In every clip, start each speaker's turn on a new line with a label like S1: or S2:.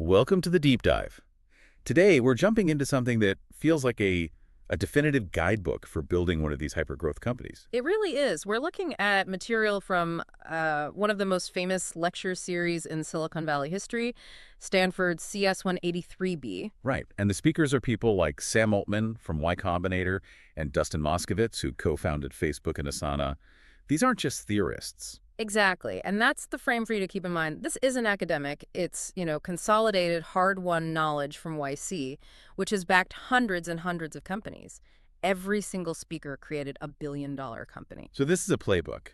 S1: Welcome to the deep dive. Today, we're jumping into something that feels like a definitive guidebook for building one of these hypergrowth companies.
S2: It really is. We're looking at material from one of the most famous lecture series in Silicon Valley history, Stanford's CS183B.
S1: Right. And the speakers are people like Sam Altman from Y Combinator and Dustin Moskovitz, who co-founded Facebook and Asana. These aren't just theorists.
S2: Exactly. And that's the frame for you to keep in mind. This isn't academic. It's, consolidated, hard-won knowledge from YC, which has backed hundreds and hundreds of companies. Every single speaker created a billion-dollar company.
S1: So this is a playbook,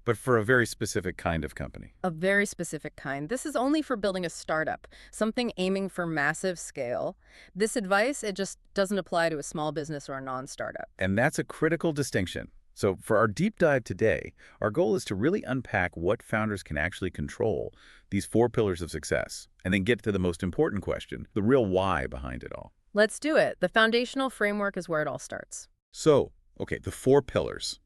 S1: but for a very specific kind of company.
S2: A very specific kind. This is only for building a startup, something aiming for massive scale. This advice, it just doesn't apply to a small business or a non-startup.
S1: And that's a critical distinction. So for our deep dive today, our goal is to really unpack what founders can actually control, these 4 pillars of success, and then get to the most important question, the real why behind it all.
S2: Let's do it. The foundational framework is where it all starts.
S1: So, okay, the 4 pillars.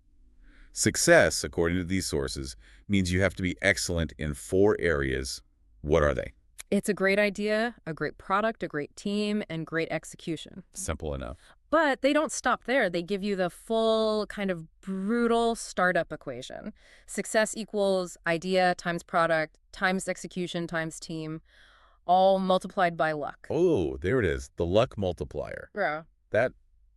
S1: Success, according to these sources, means you have to be excellent in 4 areas. What are they?
S2: It's a great idea, a great product, a great team, and great execution.
S1: Simple enough.
S2: But they don't stop there. They give you the full kind of brutal startup equation. Success equals idea times product times execution times team, all multiplied by luck.
S1: Oh, there it is, the luck multiplier.
S2: Yeah.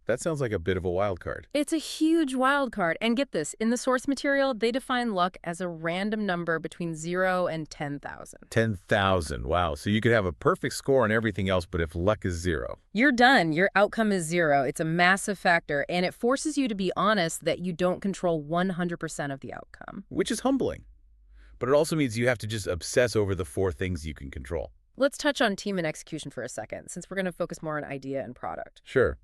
S1: That sounds like a bit of a wild card.
S2: It's a huge wild card. And get this, in the source material, they define luck as a random number between 0 and 10,000.
S1: 10,000, wow. So you could have a perfect score on everything else, but if luck is 0.
S2: You're done. Your outcome is 0. It's a massive factor, and it forces you to be honest that you don't control 100% of the outcome.
S1: Which is humbling. But it also means you have to just obsess over the 4 things you can control.
S2: Let's touch on team and execution for a second, since we're going to focus more on idea and product.
S1: Sure.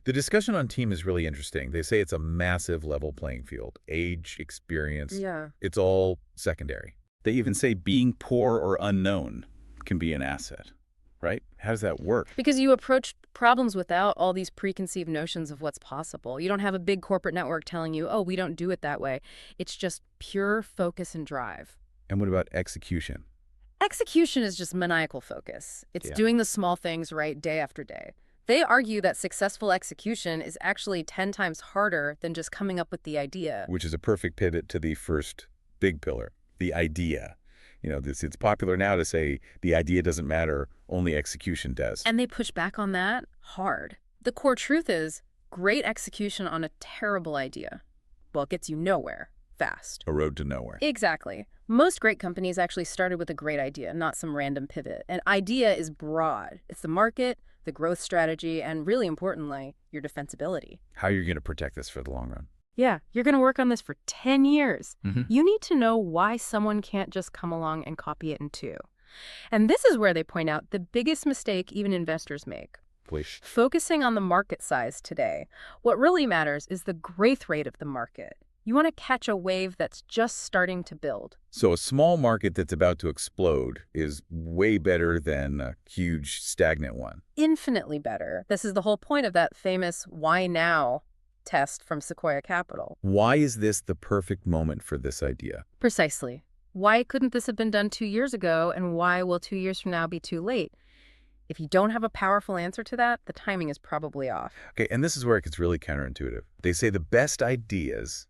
S1: The discussion on team is really interesting. They say it's a massive level playing field. Age, experience,
S2: Yeah.
S1: it's all secondary. They even say being poor or unknown can be an asset, right? How does that work?
S2: Because you approach problems without all these preconceived notions of what's possible. You don't have a big corporate network telling you, oh, we don't do it that way. It's just pure focus and drive.
S1: And what about execution?
S2: Execution is just maniacal focus. It's doing the small things right day after day. They argue that successful execution is actually 10 times harder than just coming up with the idea.
S1: Which is a perfect pivot to the first big pillar, the idea. It's popular now to say the idea doesn't matter, only execution does.
S2: And they push back on that hard. The core truth is, great execution on a terrible idea, well, it gets you nowhere fast.
S1: A road to nowhere.
S2: Exactly. Most great companies actually started with a great idea, not some random pivot. An idea is broad. It's the market, the growth strategy, and really importantly, your defensibility.
S1: How are you going to protect this for the long run?
S2: Yeah, you're going to work on this for 10 years.
S1: Mm-hmm.
S2: You need to know why someone can't just come along and copy it in 2. And this is where they point out the biggest mistake even investors make.
S1: Please.
S2: Focusing on the market size today. What really matters is the growth rate of the market. You want to catch a wave that's just starting to build.
S1: So a small market that's about to explode is way better than a huge stagnant one.
S2: Infinitely better. This is the whole point of that famous why now test from Sequoia Capital.
S1: Why is this the perfect moment for this idea?
S2: Precisely. Why couldn't this have been done 2 years ago, and why will 2 years from now be too late? If you don't have a powerful answer to that, the timing is probably off.
S1: Okay, and this is where it gets really counterintuitive. They say the best ideas,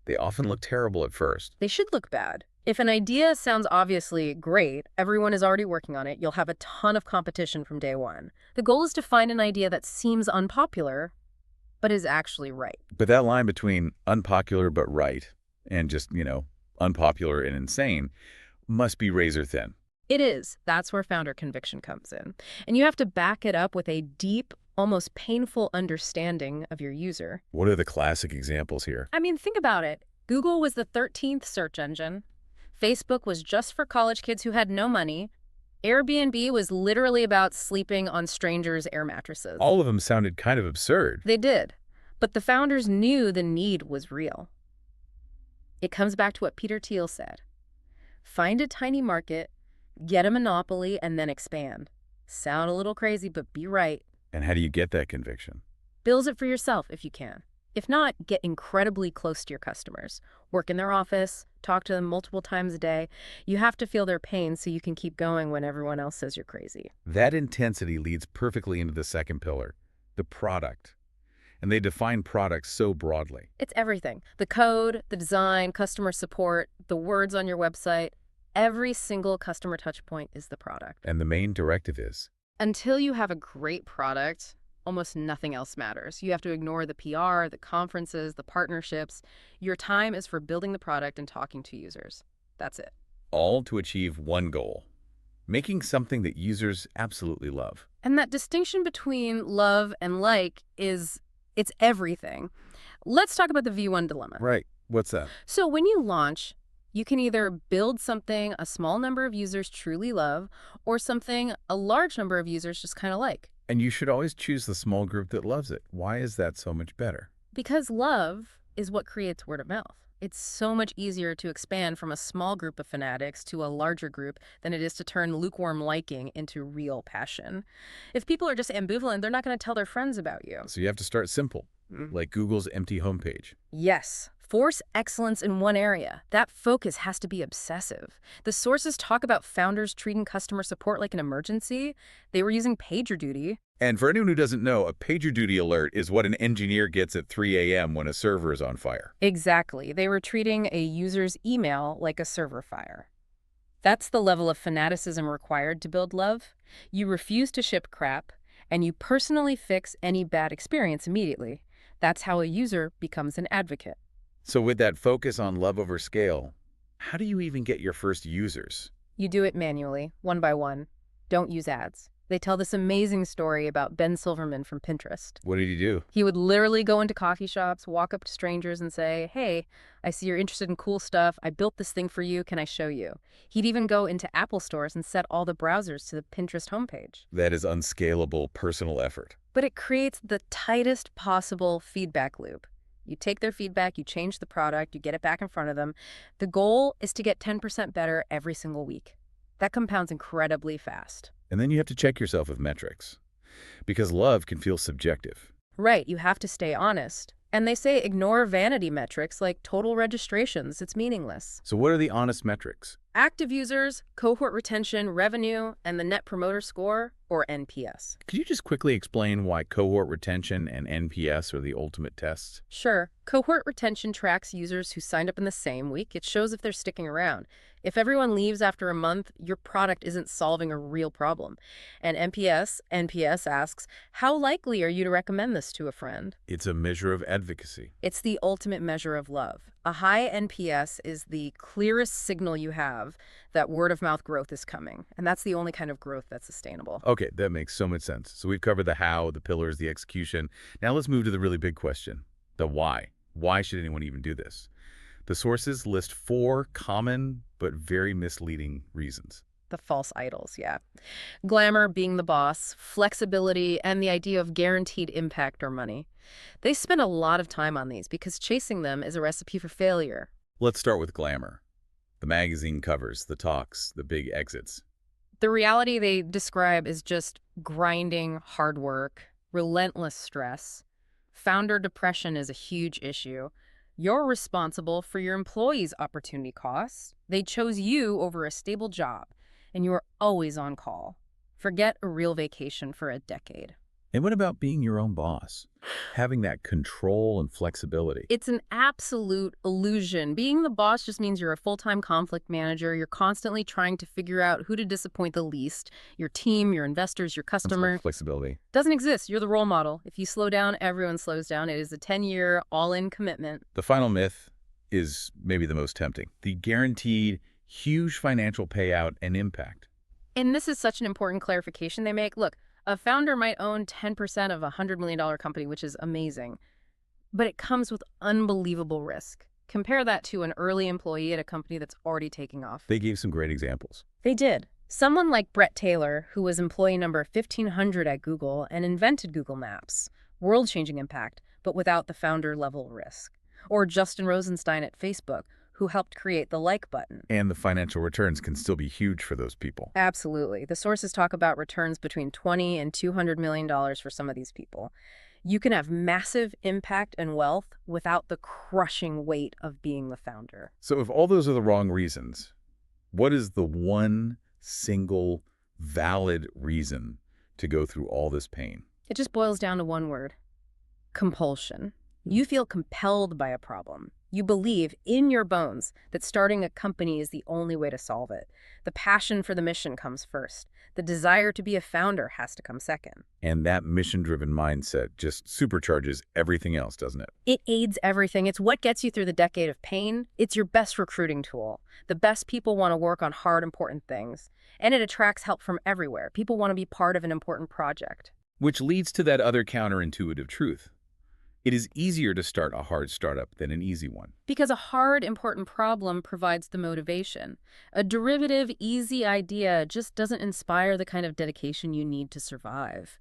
S1: they often look terrible at first.
S2: They should look bad. If an idea sounds obviously great, everyone is already working on it, you'll have a ton of competition from day one. The goal is to find an idea that seems unpopular, but is actually right.
S1: But that line between unpopular but right and just, unpopular and insane must be razor thin.
S2: It is. That's where founder conviction comes in. And you have to back it up with a deep, almost painful understanding of your user.
S1: What are the classic examples here?
S2: I mean, think about it. Google was the 13th search engine. Facebook was just for college kids who had no money. Airbnb was literally about sleeping on strangers' air mattresses.
S1: All of them sounded kind of absurd.
S2: They did. But the founders knew the need was real. It comes back to what Peter Thiel said. Find a tiny market, get a monopoly, and then expand. Sound a little crazy, but be right.
S1: And how do you get that conviction?
S2: Build it for yourself if you can. If not, get incredibly close to your customers. Work in their office, talk to them multiple times a day. You have to feel their pain so you can keep going when everyone else says you're crazy.
S1: That intensity leads perfectly into the second pillar, the product. And they define products so broadly.
S2: It's everything. The code, the design, customer support, the words on your website. Every single customer touch point is the product.
S1: And the main directive is,
S2: Until you have a great product, almost nothing else matters. You have to ignore the PR, the conferences, the partnerships. Your time is for building the product and talking to users. That's it.
S1: all to achieve one goal, making something that users absolutely love.
S2: And that distinction between love and like it's everything. Let's talk about the V1 dilemma.
S1: Right. What's that?
S2: So when you launch, you can either build something a small number of users truly love or something a large number of users just kind of like.
S1: And you should always choose the small group that loves it. Why is that so much better?
S2: Because love is what creates word of mouth. It's so much easier to expand from a small group of fanatics to a larger group than it is to turn lukewarm liking into real passion. If people are just ambivalent, they're not going to tell their friends about you.
S1: So you have to start simple, like Google's empty homepage.
S2: Yes. Force excellence in one area. That focus has to be obsessive. The sources talk about founders treating customer support like an emergency. They were using PagerDuty.
S1: And for anyone who doesn't know, a PagerDuty alert is what an engineer gets at 3 a.m. when a server is on fire.
S2: Exactly. They were treating a user's email like a server fire. That's the level of fanaticism required to build love. You refuse to ship crap, and you personally fix any bad experience immediately. That's how a user becomes an advocate.
S1: So with that focus on love over scale, how do you even get your first users?
S2: You do it manually, one by one. Don't use ads. They tell this amazing story about Ben Silverman from Pinterest.
S1: What did he do?
S2: He would literally go into coffee shops, walk up to strangers and say, "Hey, I see you're interested in cool stuff. I built this thing for you. Can I show you?" He'd even go into Apple stores and set all the browsers to the Pinterest homepage.
S1: That is unscalable personal effort.
S2: But it creates the tightest possible feedback loop. You take their feedback, you change the product, you get it back in front of them. The goal is to get 10% better every single week. That compounds incredibly fast.
S1: And then you have to check yourself with metrics, because love can feel subjective.
S2: Right, you have to stay honest. And they say ignore vanity metrics like total registrations. It's meaningless.
S1: So what are the honest metrics?
S2: Active users, cohort retention, revenue, and the Net Promoter Score, or NPS.
S1: Could you just quickly explain why cohort retention and NPS are the ultimate tests?
S2: Sure. Cohort retention tracks users who signed up in the same week. It shows if they're sticking around. If everyone leaves after a month, your product isn't solving a real problem. And NPS asks, how likely are you to recommend this to a friend?
S1: It's a measure of advocacy.
S2: It's the ultimate measure of love. A high NPS is the clearest signal you have that word-of-mouth growth is coming. And that's the only kind of growth that's sustainable.
S1: Okay, that makes so much sense. So we've covered the how, the pillars, the execution. Now let's move to the really big question, the why. Why should anyone even do this? The sources list 4 common but very misleading reasons.
S2: The false idols, yeah. Glamour, being the boss, flexibility, and the idea of guaranteed impact or money. They spend a lot of time on these because chasing them is a recipe for failure.
S1: Let's start with glamour. The magazine covers, the talks, the big exits.
S2: The reality they describe is just grinding, hard work, relentless stress. Founder depression is a huge issue. You're responsible for your employees' opportunity costs. They chose you over a stable job, and you are always on call. Forget a real vacation for a decade.
S1: And what about being your own boss? Having that control and flexibility.
S2: It's an absolute illusion. Being the boss just means you're a full-time conflict manager. You're constantly trying to figure out who to disappoint the least. Your team, your investors, your customer.
S1: Flexibility.
S2: Doesn't exist. You're the role model. If you slow down, everyone slows down. It is a 10-year all-in commitment.
S1: The final myth is maybe the most tempting. The guaranteed huge financial payout and impact.
S2: And this is such an important clarification they make. Look, a founder might own 10% of a $100 million company, which is amazing, but it comes with unbelievable risk. Compare that to an early employee at a company that's already taking off.
S1: They gave some great examples.
S2: They did. Someone like Brett Taylor, who was employee number 1,500 at Google and invented Google Maps, world-changing impact, but without the founder-level risk. Or Justin Rosenstein at Facebook, who helped create the like button.
S1: And the financial returns can still be huge for those people.
S2: Absolutely. The sources talk about returns between $20 and $200 million for some of these people. You can have massive impact and wealth without the crushing weight of being the founder.
S1: So if all those are the wrong reasons, what is the one single valid reason to go through all this pain?
S2: It just boils down to one word: compulsion. You feel compelled by a problem. You believe in your bones that starting a company is the only way to solve it. The passion for the mission comes first. The desire to be a founder has to come second.
S1: And that mission-driven mindset just supercharges everything else, doesn't it?
S2: It aids everything. It's what gets you through the decade of pain. It's your best recruiting tool. The best people want to work on hard, important things. And it attracts help from everywhere. People want to be part of an important project.
S1: Which leads to that other counterintuitive truth. It is easier to start a hard startup than an easy one.
S2: Because a hard, important problem provides the motivation. A derivative, easy idea just doesn't inspire the kind of dedication you need to survive.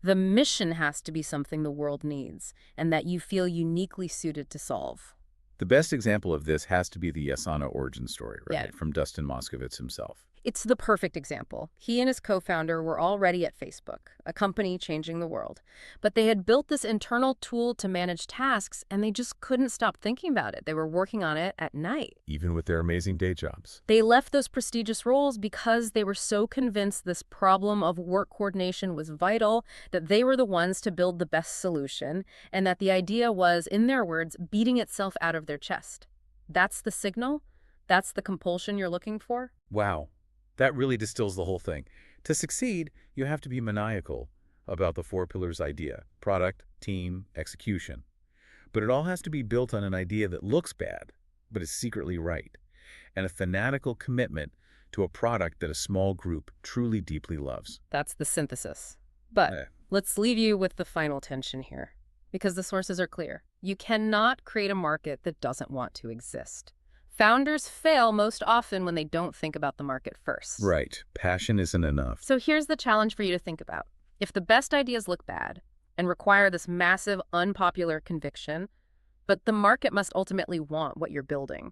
S2: The mission has to be something the world needs, and that you feel uniquely suited to solve.
S1: The best example of this has to be the Asana origin story, right?
S2: Yeah.
S1: From Dustin Moskovitz himself.
S2: It's the perfect example. He and his co-founder were already at Facebook, a company changing the world. But they had built this internal tool to manage tasks, and they just couldn't stop thinking about it. They were working on it at night.
S1: Even with their amazing day jobs.
S2: They left those prestigious roles because they were so convinced this problem of work coordination was vital, that they were the ones to build the best solution, and that the idea was, in their words, beating itself out of their chest. That's the signal? That's the compulsion you're looking for?
S1: Wow. That really distills the whole thing. To succeed, you have to be maniacal about the four pillars idea: product, team, execution. But it all has to be built on an idea that looks bad, but is secretly right, and a fanatical commitment to a product that a small group truly deeply loves.
S2: That's the synthesis. But let's leave you with the final tension here, because the sources are clear. You cannot create a market that doesn't want to exist. Founders fail most often when they don't think about the market first.
S1: Right. Passion isn't enough.
S2: So here's the challenge for you to think about. If the best ideas look bad and require this massive, unpopular conviction, but the market must ultimately want what you're building,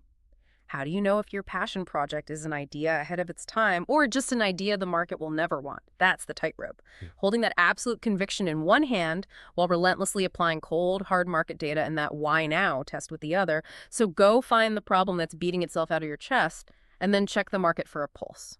S2: how do you know if your passion project is an idea ahead of its time or just an idea the market will never want? That's the tightrope. Holding that absolute conviction in one hand while relentlessly applying cold, hard market data and that why now test with the other. So go find the problem that's beating itself out of your chest and then check the market for a pulse.